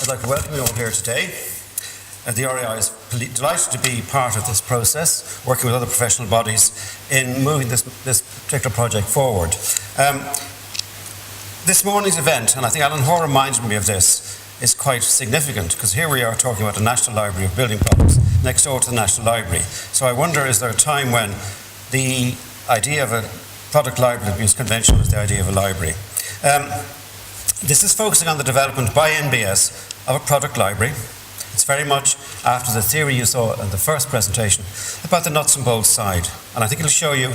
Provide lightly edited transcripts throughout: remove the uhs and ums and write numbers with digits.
I'd like to welcome you all here today. The REI is delighted to be part of this process, working with other professional bodies in moving this particular project forward. This morning's event, and I think Alan Hoare reminded me of this, is quite significant because here we are talking about the National Library of Building Products next door to the National Library. So I wonder, is there a time when the idea of a product library will be as conventional as the idea of a library? This is focusing on the development by NBS of a product library. It's very much after the theory you saw in the first presentation about the nuts and bolts side. And I think it'll show you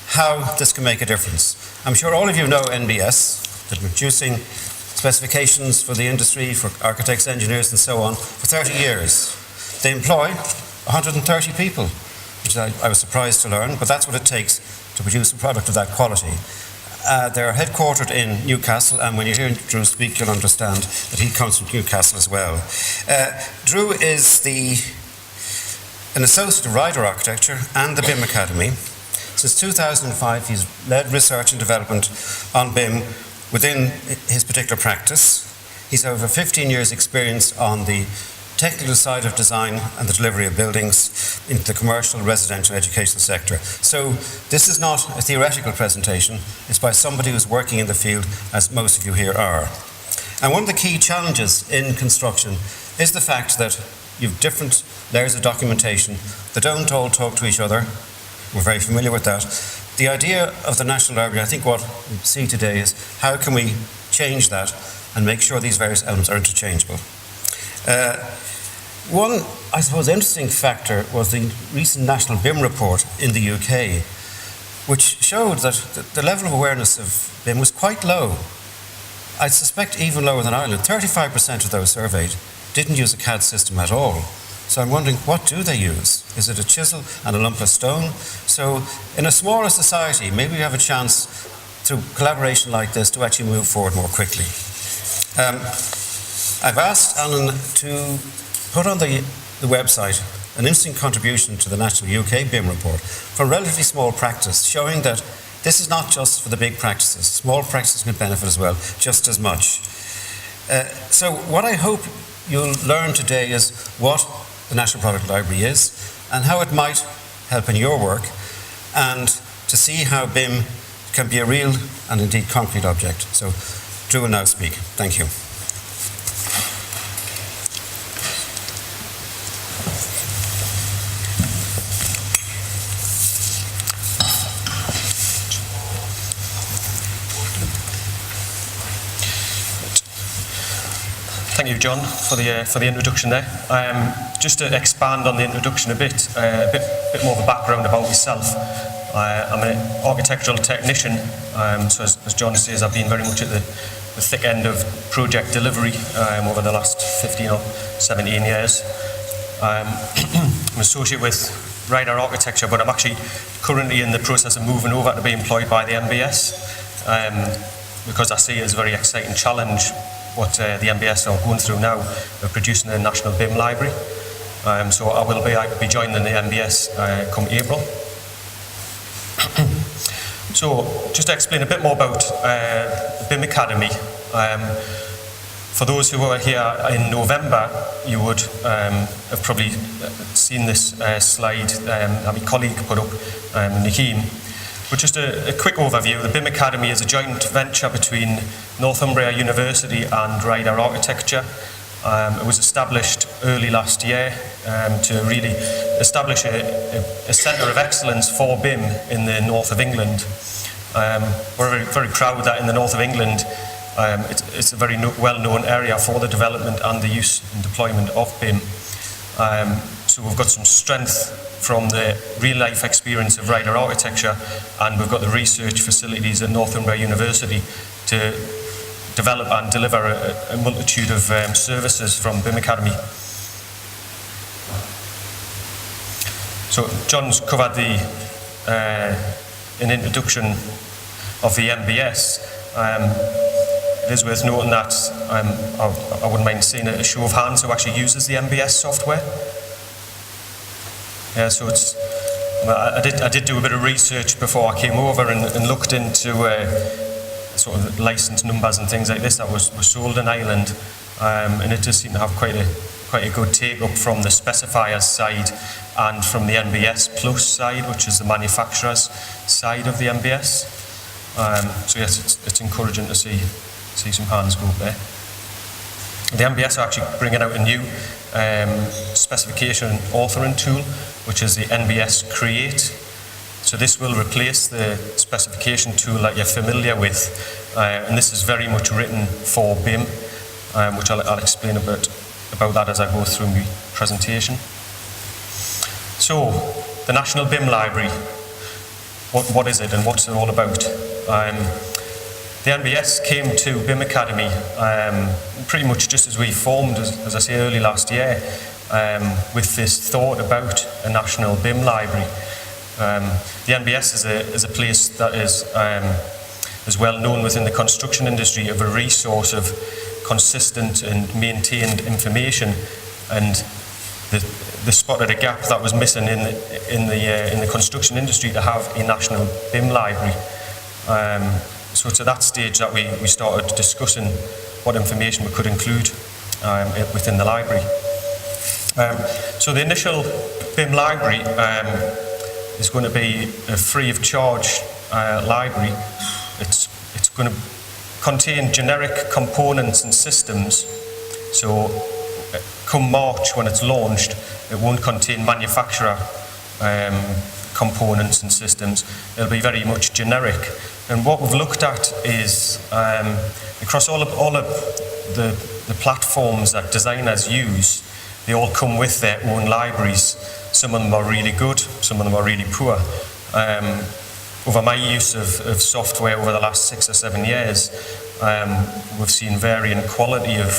how this can make a difference. I'm sure all of you know NBS, they're producing specifications for the industry, for architects, engineers and so on, for 30 years. They employ 130 people, which I was surprised to learn, but that's what it takes to produce a product of that quality. They're headquartered in Newcastle, and when you hear Drew speak, you'll understand that he comes from Newcastle as well. Drew is an associate of Ryder Architecture and the BIM Academy. Since 2005, he's led research and development on BIM within his particular practice. He's over 15 years' experience on the technical side of design and the delivery of buildings into the commercial, residential, education sector. So this is not a theoretical presentation, it's by somebody who's working in the field, as most of you here are. And one of the key challenges in construction is the fact that you've different layers of documentation that don't all talk to each other. We're very familiar with that. The idea of the National Library, I think what we see today is how can we change that and make sure these various elements are interchangeable. One, I suppose, interesting factor was the recent National BIM report in the UK, which showed that the level of awareness of BIM was quite low. I suspect even lower than Ireland. 35% of those surveyed didn't use a CAD system at all. So I'm wondering, what do they use? Is it a chisel and a lump of stone? So in a smaller society, maybe we have a chance through collaboration like this to actually move forward more quickly. I've asked Alan to put on the website an interesting contribution to the National UK BIM report for a relatively small practice, showing that this is not just for the big practices. Small practices can benefit as well, just as much. So what I hope you'll learn today is what the National Product Library is and how it might help in your work, and to see how BIM can be a real and indeed concrete object. So Drew will now speak. Thank you. Thank you, John, for the introduction there. Just to expand on the introduction a bit more of a background about myself. I'm an architectural technician, so as John says, I've been very much at the thick end of project delivery over the last 15 or 17 years. I'm an associate with Ryder Architecture, but I'm actually currently in the process of moving over to be employed by the NBS, because I see it as a very exciting challenge what the NBS are going through now of producing a national BIM library. So I will be joining the NBS come April. So just to explain a bit more about the BIM Academy. For those who were here in November, you would have probably seen this slide that my colleague put up, Naheem. But just a quick overview, the BIM Academy is a joint venture between Northumbria University and Ryder Architecture. It was established early last year to really establish a centre of excellence for BIM in the north of England. We're very, very proud that in the north of England it's a very well-known area for the development and the use and deployment of BIM. So we've got some strength from the real-life experience of Ryder Architecture, and we've got the research facilities at Northumbria University to develop and deliver a multitude of services from BIM Academy. So John's covered an introduction of the NBS. It is worth noting that I wouldn't mind seeing a show of hands who actually uses the NBS software. Yeah, so it's. I did do a bit of research before I came over and looked into sort of license numbers and things like this that was sold in Ireland. and it does seem to have quite a good take-up from the specifiers side and from the NBS Plus side, which is the manufacturer's side of the NBS. So yes, it's encouraging to see some hands go up there. The NBS are actually bringing out a new specification authoring tool, which is the NBS Create. So this will replace the specification tool that you're familiar with, and this is very much written for BIM, which I'll explain a bit about that as I go through my presentation. So, the National BIM Library, what is it and what's it all about? The NBS came to BIM Academy pretty much just as we formed, as I say, early last year, with this thought about a National BIM Library. The NBS is a place that is well known within the construction industry of a resource of consistent and maintained information, and the spotted a gap that was missing in the construction industry to have a National BIM Library. So to that stage that we started discussing what information we could include within the library. So the initial BIM library is going to be a free of charge library. It's going to contain generic components and systems. So come March when it's launched, it won't contain manufacturer components and systems. It'll be very much generic. And what we've looked at is across all of the platforms that designers use, they all come with their own libraries. Some of them are really good, some of them are really poor. Over my use of software over the last 6 or 7 years, we've seen varying quality of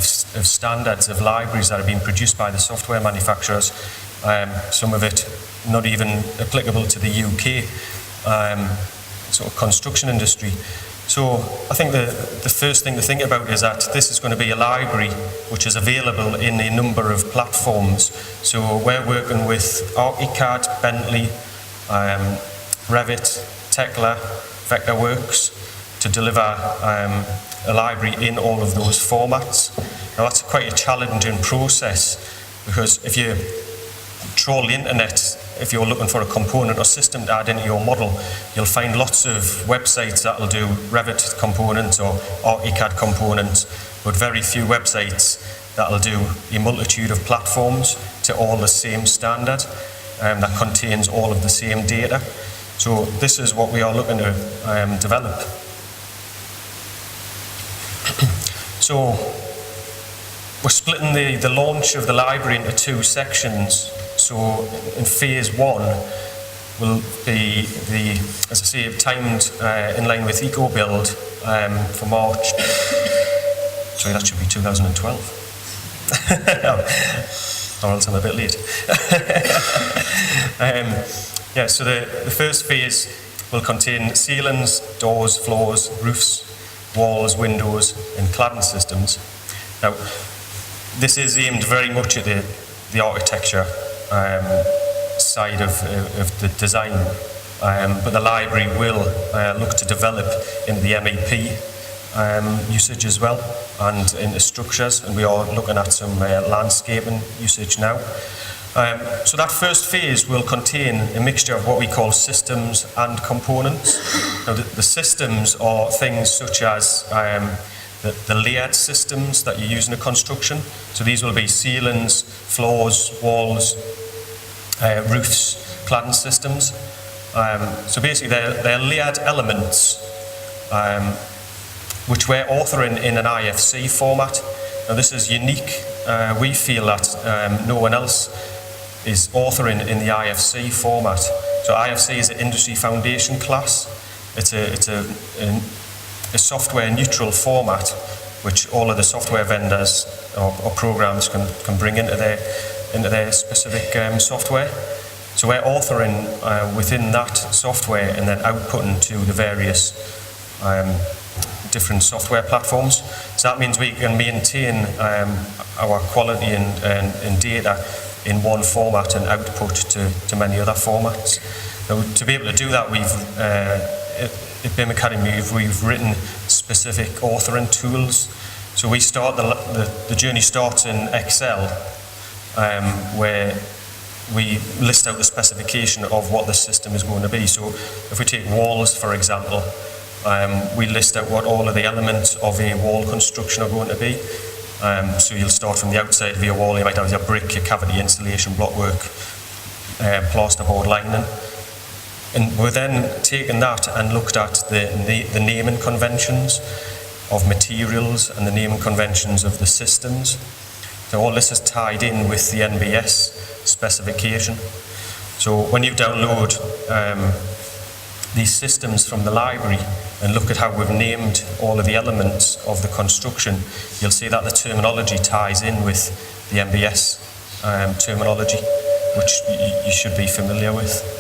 standards of libraries that are being produced by the software manufacturers. Some of it not even applicable to the UK sort of construction industry. So I think the first thing to think about is that this is going to be a library which is available in a number of platforms. So we're working with ArchiCAD, Bentley, Revit, Tekla, Vectorworks to deliver a library in all of those formats. Now that's quite a challenging process, because if you trawl the internet, if you're looking for a component or system to add into your model, you'll find lots of websites that will do Revit components or ArchiCAD components, but very few websites that will do a multitude of platforms to all the same standard that contains all of the same data. So this is what we are looking to develop. So we're splitting the launch of the library into 2 sections. So in phase 1 will be as I say, timed in line with EcoBuild for March. Sorry, that should be 2012. Or else I'm a bit late. Yeah, so the first phase will contain ceilings, doors, floors, roofs, walls, windows, and cladding systems. Now, this is aimed very much at the architecture side of the design, but the library will look to develop in the MEP usage as well, and into structures, and we are looking at some landscaping usage now. So that first phase will contain a mixture of what we call systems and components. Now the systems are things such as the layered systems that you use in a construction. So these will be ceilings, floors, walls, roofs, cladding systems. So basically they're layered elements which we're authoring in an IFC format. Now this is unique. We feel that no one else is authoring in the IFC format. So IFC is an industry foundation class. It's a software neutral format which all of the software vendors or programs can bring into their specific software. So we're authoring within that software and then outputting to the various different software platforms. So that means we can maintain our quality and data in one format and output to many other formats. Now, to be able to do that, we've at BIM Academy we've written specific authoring tools. So we start, the journey starts in Excel, where we list out the specification of what the system is going to be. So if we take walls, for example, we list out what all of the elements of a wall construction are going to be. So you'll start from the outside of your wall. You might have your brick, your cavity insulation, blockwork, plasterboard lining. And we're then taking that and looked at the naming conventions of materials and the naming conventions of the systems. So all this is tied in with the NBS specification. So when you download these systems from the library and look at how we've named all of the elements of the construction, you'll see that the terminology ties in with the NBS terminology, which you should be familiar with.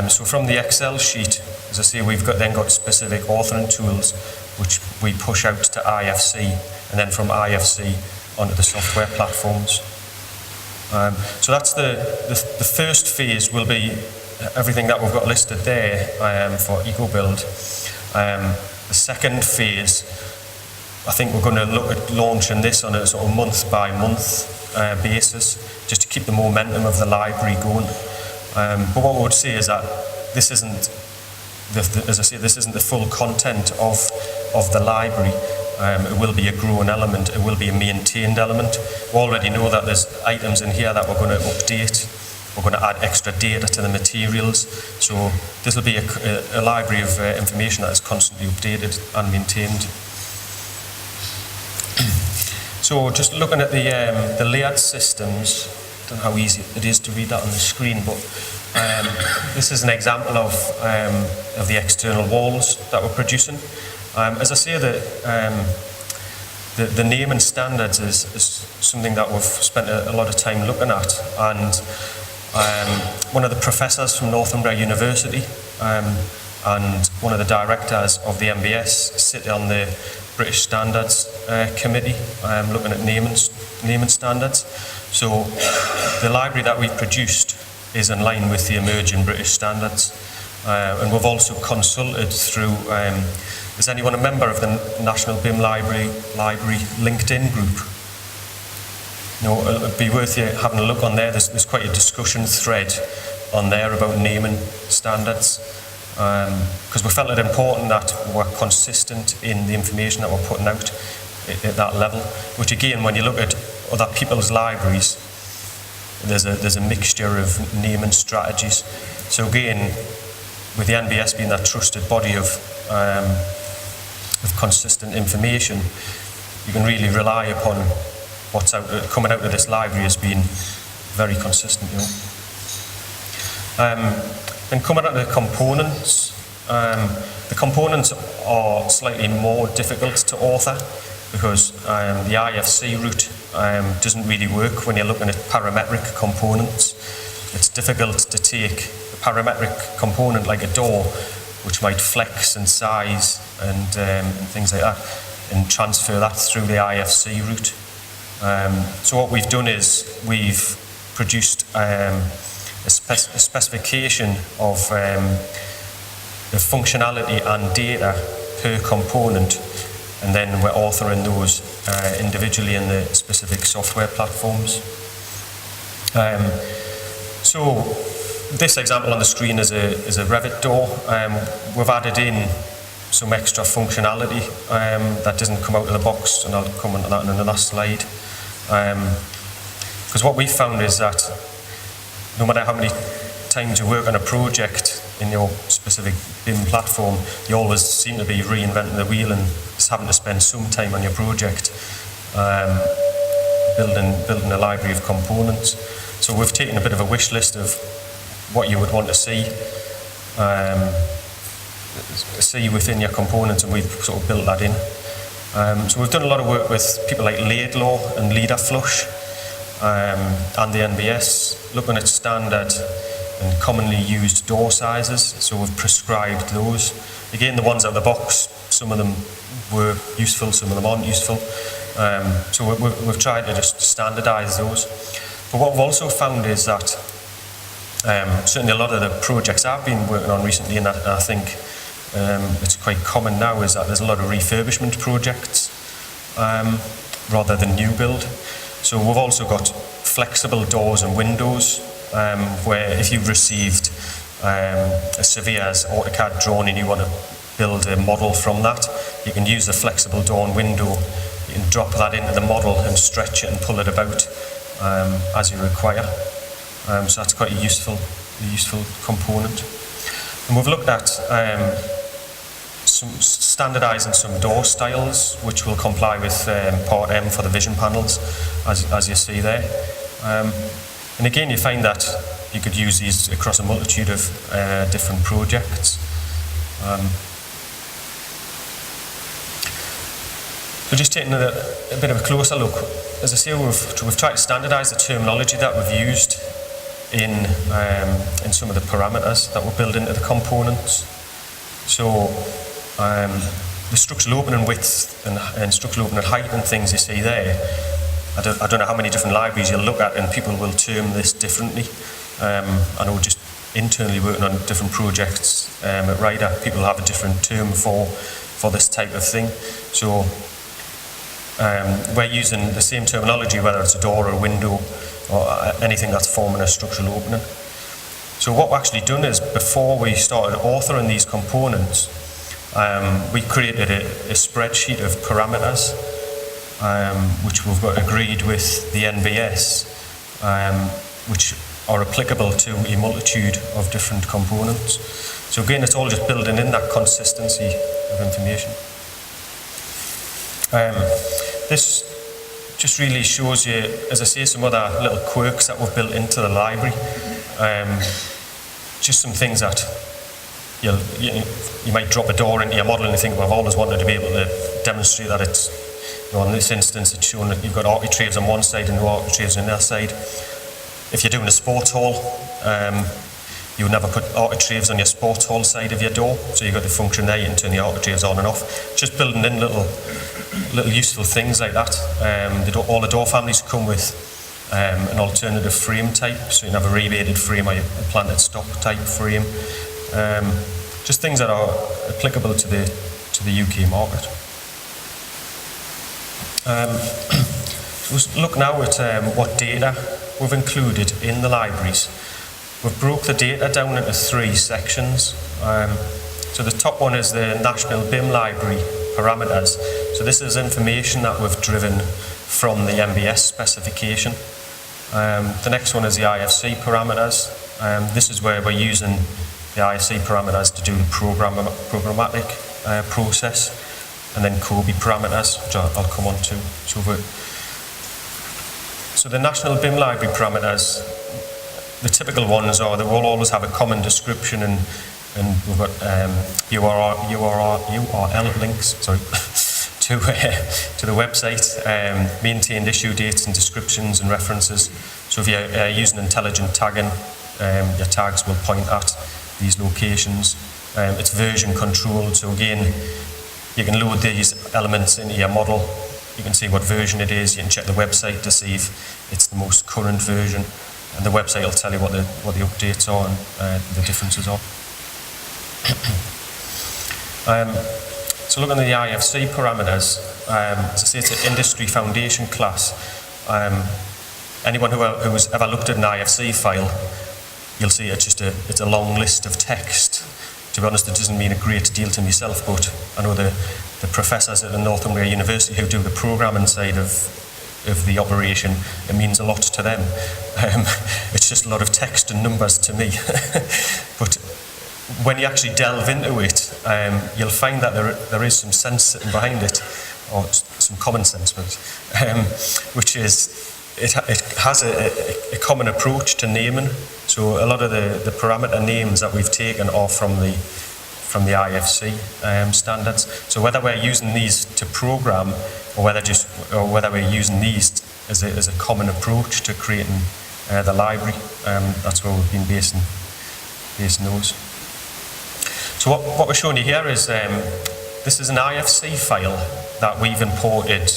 So from the Excel sheet, as I say, we've then got specific authoring tools which we push out to IFC, and then from IFC onto the software platforms. So that's the first phase will be everything that we've got listed there for EcoBuild. The second phase, I think we're going to look at launching this on a sort of month-by-month basis, just to keep the momentum of the library going. But what we would say is that this isn't, as I say, this isn't the full content of the library. It will be a growing element, it will be a maintained element. We already know that there's items in here that we're going to update. We're going to add extra data to the materials. So this will be a library of information that is constantly updated and maintained. So just looking at the layered systems, I don't know how easy it is to read that on the screen, but this is an example of the external walls that we're producing. As I say, the naming standards is something that we've spent a lot of time looking at, and one of the professors from Northumbria University and one of the directors of the MBS sit on the British Standards Committee looking at naming standards. So the library that we've produced is in line with the emerging British standards, and we've also consulted through is anyone a member of the National BIM Library LinkedIn group? No, it'd be worth you having a look on there. There's quite a discussion thread on there about naming standards, because we felt it important that we're consistent in the information that we're putting out at that level, which again, when you look at other people's libraries, there's a mixture of naming strategies. So again, with the NBS being that trusted body of consistent information, you can really rely upon what's coming out of this library as being very consistent. And coming out of the components are slightly more difficult to author because the IFC route doesn't really work when you're looking at parametric components. It's difficult to take a parametric component like a door, which might flex in size and things like that, and transfer that through the IFC route. So what we've done is we've produced a specification of the functionality and data per component, and then we're authoring those individually in the specific software platforms. So this example on the screen is a Revit door. We've added in some extra functionality that doesn't come out of the box, and I'll come on to that in another slide. Because what we found is that no matter how many times you work on a project in your specific BIM platform, you always seem to be reinventing the wheel and just having to spend some time on your project building a library of components. So we've taken a bit of a wish list of what you would want to see within your components, and we've sort of built that in. So we've done a lot of work with people like Laidlaw and Leader Flush and the NBS, looking at standard and commonly used door sizes. So we've prescribed those. Again, the ones out of the box, some of them were useful, some of them aren't useful. So we've tried to just standardise those. But what we've also found is that certainly a lot of the projects I've been working on recently, and I think it's quite common now, is that there's a lot of refurbishment projects. rather than new build. So we've also got flexible doors and windows, where if you've received a surveyor's AutoCAD drawing and you want to build a model from that, you can use the flexible door and window. You can drop that into the model and stretch it and pull it about as you require. So that's quite a useful component. And we've looked at standardising some door styles which will comply with Part M for the vision panels, as you see there. And again, you find that you could use these across a multitude of different projects. So just taking a bit of a closer look, as I say, we've tried to standardise the terminology that we've used in some of the parameters that were built into the components. So the structural opening width and structural opening height and things you see there, I don't know how many different libraries you'll look at and people will term this differently. I know just internally working on different projects at Ryder, people have a different term for this type of thing. So we're using the same terminology, whether it's a door or a window or anything that's forming a structural opening. So what we've actually done is, before we started authoring these components, we created a spreadsheet of parameters which we've got agreed with the NBS, which are applicable to a multitude of different components. So again, it's all just building in that consistency of information. This just really shows you, as I say, some other little quirks that we've built into the library. Just some things that you might drop a door into your model and you think, well, I've always wanted to be able to demonstrate that it's, in this instance, it's showing that you've got architraves on one side and no architraves on the other side. If you're doing a sports hall, you would never put architraves on your sports hall side of your door, so you've got the function there, you can turn the architraves on and off. Just building in little useful things like that. All the door families come with an alternative frame type, so you can have a rebated frame or a planted stock type frame. Just things that are applicable to the UK market. Let's look now at what data we've included in the libraries. We've broke the data down into 3 sections. So the top one is the National BIM Library Parameters. So this is information that we've driven from the MBS specification. The next one is the IFC Parameters. This is where we're using the IFC Parameters to do the programmatic process. And then Colby Parameters, which I'll come on to. So the National BIM Library Parameters, the typical ones are they will always have a common description, and we've got URL links to the website, maintained issue dates and descriptions and references. So if you're using intelligent tagging, your tags will point at these locations. It's version controlled, so again, you can load these elements into your model. You can see what version it is. You can check the website to see if it's the most current version, and the website will tell you what the updates are and the differences are. So looking at the IFC parameters, as I say, it's an industry foundation class. Anyone who's ever looked at an IFC file, you'll see it's a long list of text. To be honest, it doesn't mean a great deal to myself, but I know the professors at the Northumbria University who do the programming side of the operation, it means a lot to them. It's just a lot of text and numbers to me. But when you actually delve into it, you'll find that there is some sense sitting behind it, or some common sense, which is it has a common approach to naming. So a lot of the parameter names that we've taken are from the IFC standards. So whether we're using these to program, or whether we're using these as a common approach to creating the library, that's where we've been basing those. So what we're showing you here is this is an IFC file that we've imported,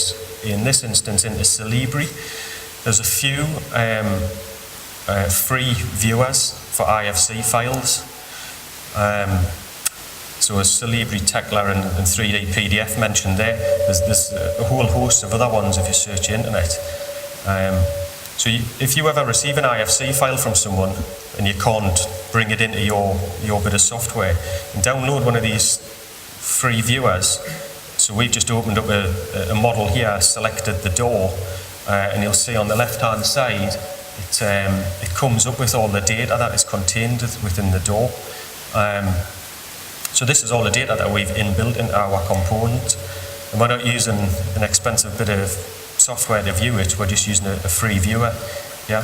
in this instance, into Library. There's a few free viewers for IFC files. So as Celebri, Tekla and 3D PDF mentioned there, there's a whole host of other ones if you search the internet. So if you ever receive an IFC file from someone and you can't bring it into your bit of software, you download one of these free viewers. So we've just opened up a model here, selected the door, and you'll see on the left-hand side, it comes up with all the data that is contained within the door. So this is all the data that we've inbuilt into our component, and we're not using an expensive bit of software to view it. We're just using a free viewer. Yeah.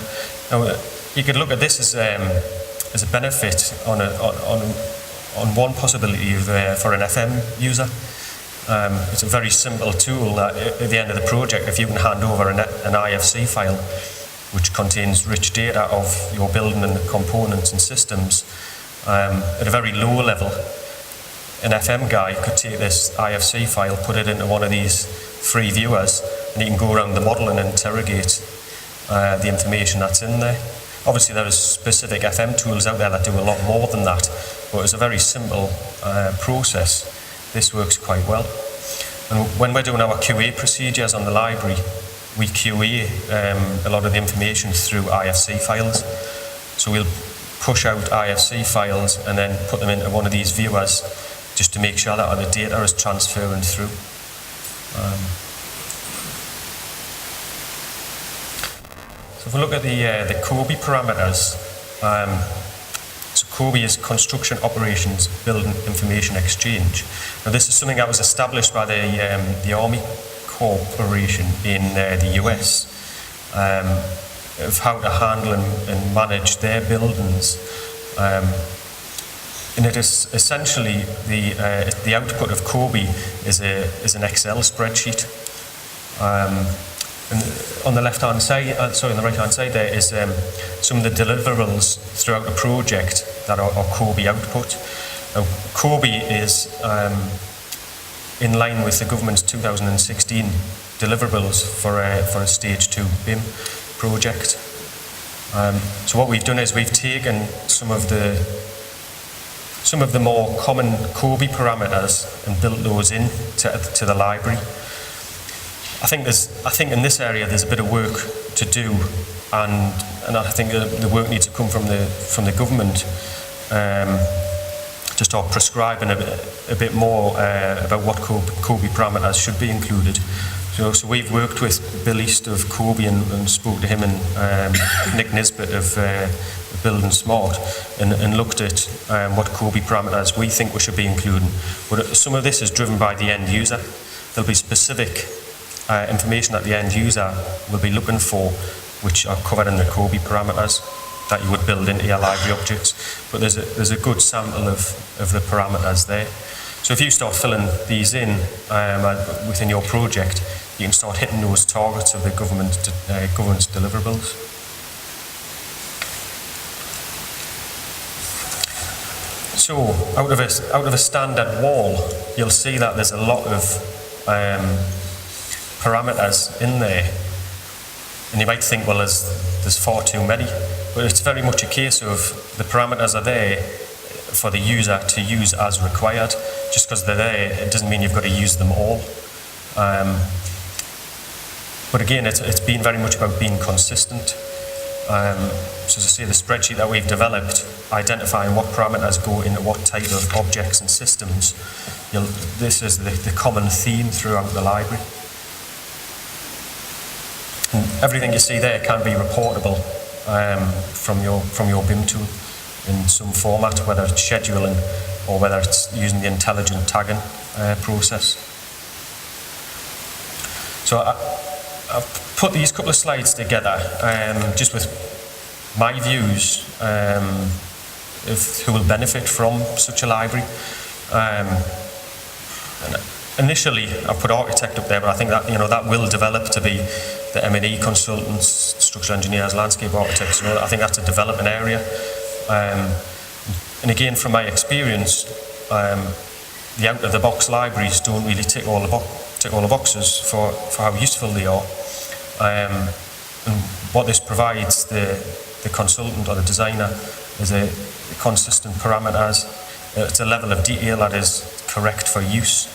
Now you could look at this as a benefit on one possibility for an FM user. It's a very simple tool that at the end of the project, if you can hand over an IFC file which contains rich data of your building and the components and systems at a very low level, an FM guy could take this IFC file, put it into one of these free viewers, and he can go around the model and interrogate the information that's in there. Obviously there is specific FM tools out there that do a lot more than that, but it's a very simple process. This works quite well. And when we're doing our QA procedures on the library, we QA a lot of the information through IFC files. So we'll push out IFC files and then put them into one of these viewers just to make sure that the data is transferring through. So if we look at the Colby parameters, so Colby is Construction Operations Building Information Exchange. Now this is something that was established by the Army Corporation in the US of how to handle and manage their buildings. And it is essentially the output of Colby is an Excel spreadsheet. And on the left-hand side, on the right-hand side, there is some of the deliverables throughout the project that are Colby output. Now, Colby is in line with the government's 2016 deliverables for a Stage 2 BIM project. So what we've done is we've taken some of the more common Colby parameters and built those in to the library. I think in this area there's a bit of work to do, and I think the work needs to come from the government to start prescribing a bit more about what Colby parameters should be included. So we've worked with Bill East of Colby and spoke to him and Nick Nisbet of Building Smart and looked at what Colby parameters we think we should be including. But some of this is driven by the end user. There'll be specific information that the end user will be looking for, which are covered in the Colby parameters that you would build into your library objects. But there's a good sample of the parameters there. So if you start filling these in within your project, you can start hitting those targets of the government's deliverables. So out of a standard wall, you'll see that there's a lot of parameters in there, and you might think, well, there's far too many, but it's very much a case of the parameters are there for the user to use as required. Just because they're there, it doesn't mean you've got to use them all. But again, it's been very much about being consistent. So as I say, the spreadsheet that we've developed, identifying what parameters go into what type of objects and systems, this is the common theme throughout the library. And everything you see there can be reportable from your BIM tool in some format, whether it's scheduling or whether it's using the intelligent tagging process. So I've put these couple of slides together just with my views of who will benefit from such a library. And initially, I've put architect up there, but I think that that will develop to be the M&E consultants, structural engineers, landscape architects. I think that's a development area. And again, from my experience, the out-of-the-box libraries don't really tick all the boxes for how useful they are. And what this provides the consultant or the designer is a consistent parameters, it's a level of detail that is correct for use.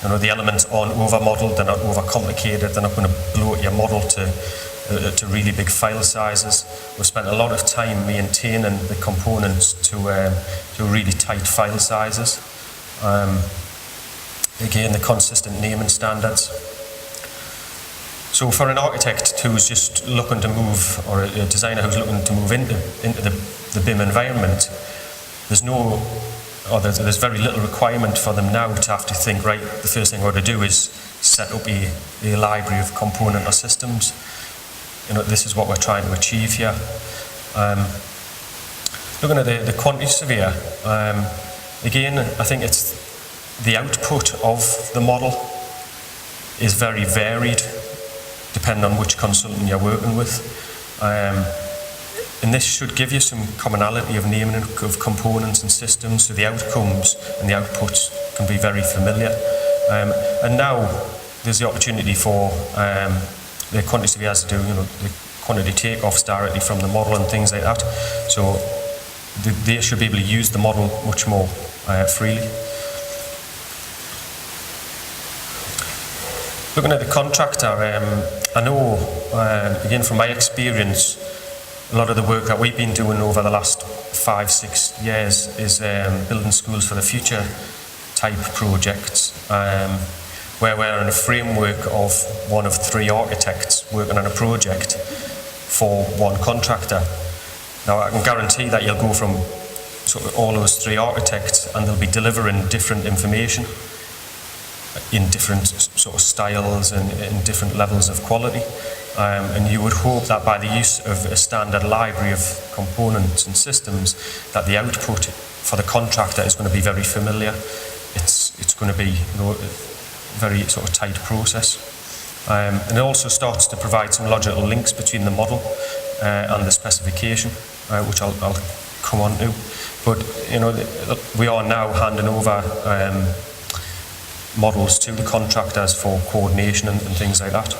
You know, the elements aren't over-modelled, they're not over-complicated, they're not going to bloat your model to really big file sizes. We've spent a lot of time maintaining the components to really tight file sizes. Again, the consistent naming standards. So for an architect who's just looking to move, or a designer who's looking to move into the BIM environment, there's very little requirement for them now to have to think, right, the first thing I want to do is set up a library of component or systems. You know, this is what we're trying to achieve here. Looking at the quantity surveyor, again, I think it's the output of the model is very varied, depending on which consultant you're working with. And this should give you some commonality of naming of components and systems, so the outcomes and the outputs can be very familiar. And now there's the opportunity for the quantity surveyors to do, you know, the quantity takeoffs directly from the model and things like that. So they should be able to use the model much more freely. Looking at the contractor, I know, again from my experience, a lot of the work that we've been doing over the last 5-6 years is building schools for the future type projects, where we're in a framework of one of 3 architects working on a project for one contractor. Now I can guarantee that you'll go from sort of all those 3 architects and they'll be delivering different information in different sort of styles and in different levels of quality. And you would hope that by the use of a standard library of components and systems, that the output for the contractor is going to be very familiar. It's going to be, you know, a very sort of tight process. And it also starts to provide some logical links between the model and the specification, which I'll come on to. But you know, we are now handing over models to the contractors for coordination and things like that.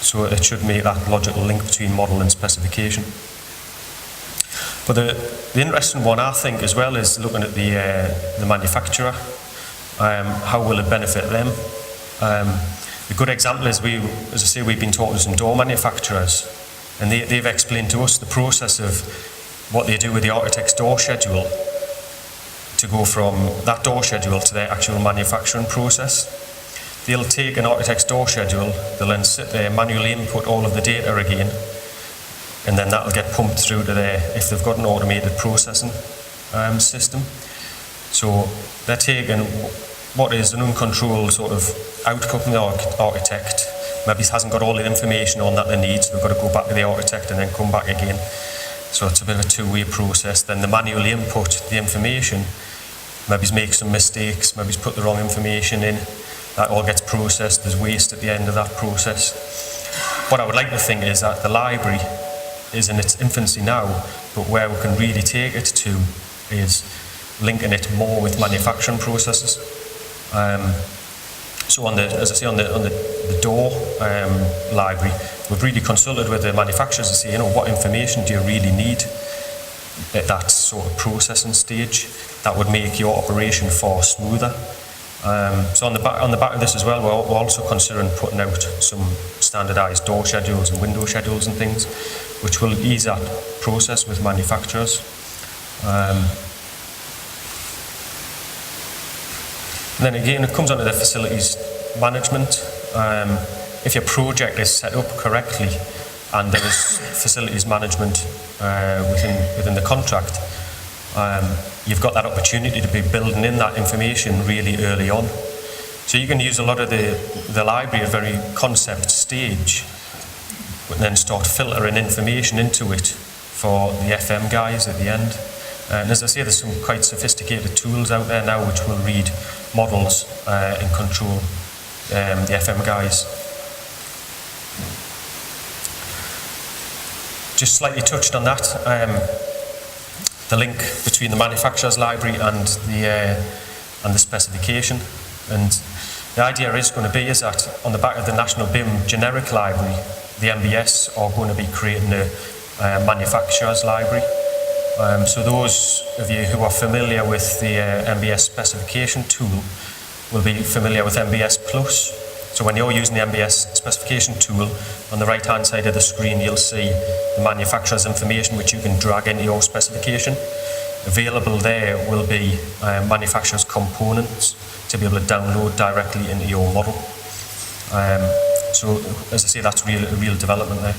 So it should make that logical link between model and specification. But the interesting one, I think, as well, is looking at the manufacturer. How will it benefit them? A good example is, as I say, we've been talking to some door manufacturers, and they've explained to us the process of what they do with the architect's door schedule to go from that door schedule to their actual manufacturing process. They'll take an architect's door schedule, they'll then sit there, manually input all of the data again, and then that'll get pumped through to if they've got an automated processing system. So they're taking what is an uncontrolled sort of output from the architect. Maybe he hasn't got all the information on that they need, so they've got to go back to the architect and then come back again. So it's a bit of a two-way process. Then they manually input the information. Maybe he's made some mistakes, maybe he's put the wrong information in. That all gets processed, there's waste at the end of that process. What I would like to think is that the library is in its infancy now, but where we can really take it to is linking it more with manufacturing processes. So as I say, on the door library, we've really consulted with the manufacturers to say, you know, what information do you really need at that sort of processing stage that would make your operation far smoother. So on the back of this as well, we're also considering putting out some standardised door schedules and window schedules and things, which will ease that process with manufacturers. And then again, it comes onto the facilities management. If your project is set up correctly and there is facilities management within the contract, you've got that opportunity to be building in that information really early on. So you can use a lot of the library at a very concept stage, and then start filtering information into it for the FM guys at the end. And as I say, there's some quite sophisticated tools out there now which will read models and control the FM guys. Just slightly touched on that, the link between the manufacturer's library and the specification. And the idea is going to be is that on the back of the National BIM generic library, the MBS are going to be creating a manufacturer's library. So those of you who are familiar with the MBS specification tool will be familiar with MBS Plus. So when you're using the MBS specification tool, on the right hand side of the screen you'll see the manufacturer's information which you can drag into your specification. Available there will be manufacturer's components to be able to download directly into your model. So as I say, that's a real development there.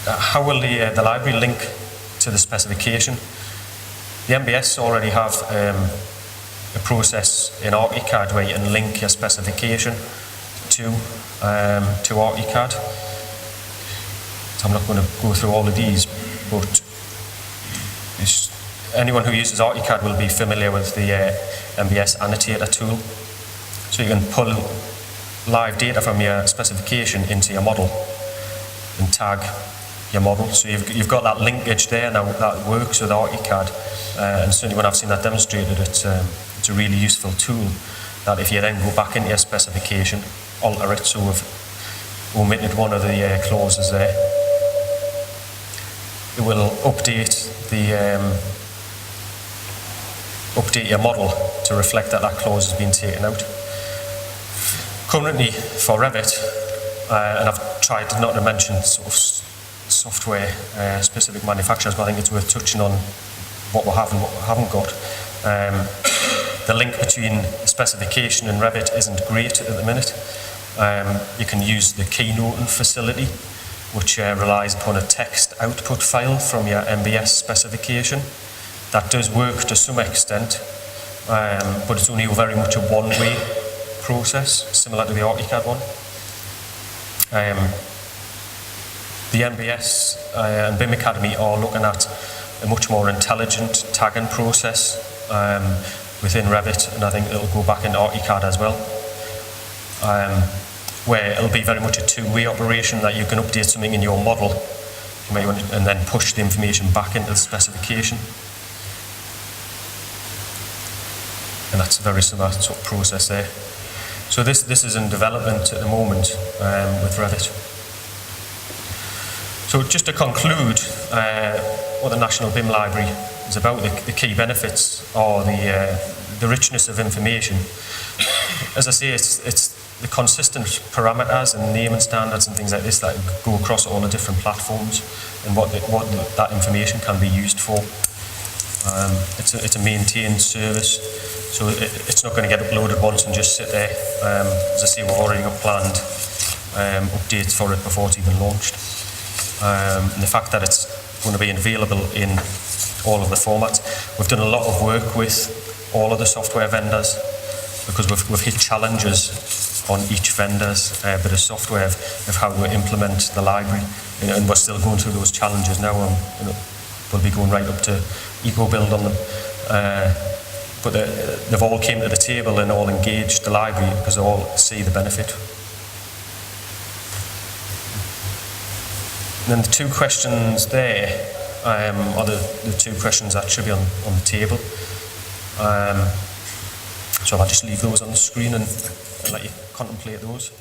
How will the library link to the specification? The MBS already have a process in ArchiCAD where you can link your specification to ArchiCAD. So I'm not going to go through all of these, but anyone who uses ArchiCAD will be familiar with the MBS annotator tool. So you can pull live data from your specification into your model and tag your model. So you've got that linkage there now that works with ArchiCAD, and certainly when I've seen that demonstrated, it's a really useful tool that if you then go back into your specification, alter it, so we've omitted one of the clauses there, it will update your model to reflect that clause has been taken out. Currently for Revit, and I've tried not to mention sort of software specific manufacturers, but I think it's worth touching on what we have and what we haven't got. The link between specification and Revit isn't great at the minute. You can use the keynoting facility, which relies upon a text output file from your MBS specification. That does work to some extent, but it's only very much a one-way process, similar to the ArchiCAD one. The MBS and BIM Academy are looking at a much more intelligent tagging process within Revit, and I think it'll go back into ArchiCAD as well, where it'll be very much a two-way operation, that you can update something in your model and then push the information back into the specification. And that's a very similar sort of process there. So this is in development at the moment with Revit. So just to conclude, what the National BIM Library is about, the key benefits are the richness of information. As I say, it's the consistent parameters and naming standards and things like this that go across all the different platforms, and what that information can be used for. It's a maintained service, so it's not going to get uploaded once and just sit there. As I say, we've already got planned updates for it before it's even launched. And the fact that it's going to be available in all of the formats. We've done a lot of work with all of the software vendors, because we've hit challenges on each vendor's bit of software of how to implement the library, and we're still going through those challenges now. We'll be going right up to eco-build on them, but they've all came to the table and all engaged the library because they all see the benefit. And then the two questions there are the two questions that should be on the table. So I'll just leave those on the screen and let you contemplate those.